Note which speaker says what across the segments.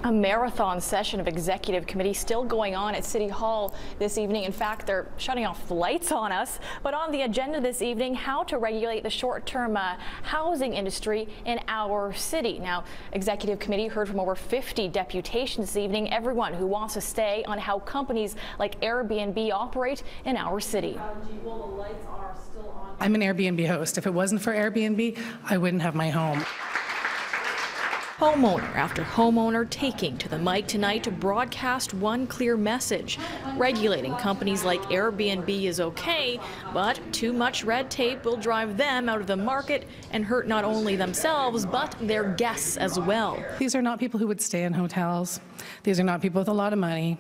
Speaker 1: A marathon session of executive committee still going on at City Hall this evening. In fact, they're shutting off the lights on us. But on the agenda this evening, how to regulate the short-term housing industry in our city. Now, executive committee heard from over 50 deputations this evening, everyone who wants to stay on how companies like Airbnb operate in our city. Well, the lights are still on.
Speaker 2: I'm an Airbnb host. If it wasn't for Airbnb, I wouldn't have my home.
Speaker 1: Homeowner after homeowner taking to the mic tonight to broadcast one clear message. Regulating companies like Airbnb is okay, but too much red tape will drive them out of the market and hurt not only themselves, but their guests as well.
Speaker 2: These are not people who would stay in hotels. These are not people with a lot of money.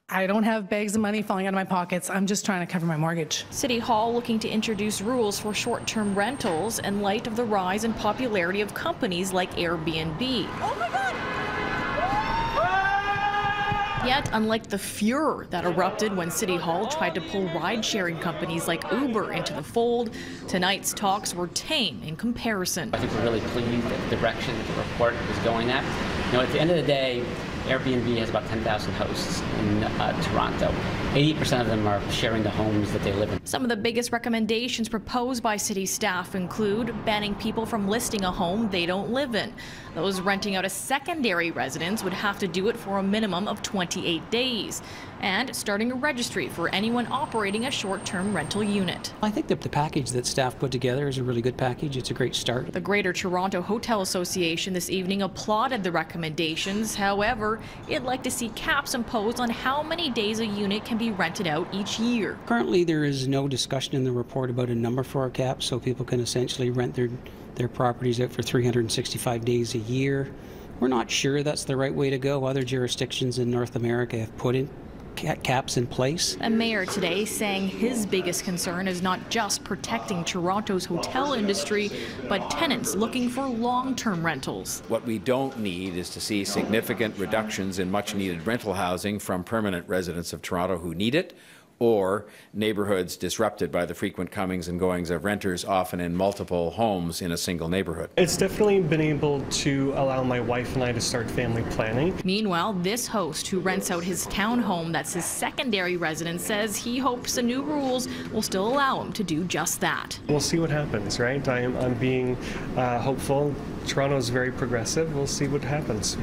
Speaker 2: I don't have bags of money falling out of my pockets. I'm just trying to cover my mortgage.
Speaker 1: City Hall looking to introduce rules for short-term rentals in light of the rise in popularity of companies like Airbnb. Oh my God! Yet, unlike the furor that erupted when City Hall tried to pull ride-sharing companies like Uber into the fold, tonight's talks were tame in comparison.
Speaker 3: I think we're really pleased at the direction that the report is going at. You know, at the end of the day, Airbnb has about 10,000 hosts in Toronto. 80% of them are sharing the homes that they live in.
Speaker 1: Some of the biggest recommendations proposed by city staff include banning people from listing a home they don't live in. Those renting out a secondary residence would have to do it for a minimum of 28 days. And starting a registry for anyone operating a short-term rental unit.
Speaker 4: I think that the package that staff put together is a really good package. It's a great start.
Speaker 1: The Greater Toronto Hotel Association this evening applauded the recommendations. However, it'd like to see caps imposed on how many days a unit can be rented out each year.
Speaker 4: Currently, there is no discussion in the report about a number for our caps, so people can essentially rent their properties out for 365 days a year. We're not sure that's the right way to go. Other jurisdictions in North America have put in caps in place.
Speaker 1: A mayor today saying his biggest concern is not just protecting Toronto's hotel industry, but tenants looking for long-term rentals.
Speaker 5: What we don't need is to see significant reductions in much-needed rental housing from permanent residents of Toronto who need it, or neighborhoods disrupted by the frequent comings and goings of renters, often in multiple homes in a single neighborhood.
Speaker 6: It's definitely been able to allow my wife and I to start family planning.
Speaker 1: Meanwhile, this host who rents out his townhome that's his secondary residence says he hopes the new rules will still allow him to do just that.
Speaker 6: We'll see what happens, right? I'm being hopeful. Toronto is very progressive. We'll see what happens.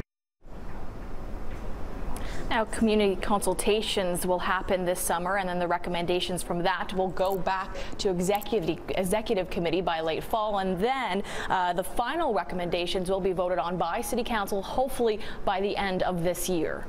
Speaker 1: Now, community consultations will happen this summer, and then the recommendations from that will go back to executive committee by late fall, and then the final recommendations will be voted on by City Council, hopefully by the end of this year.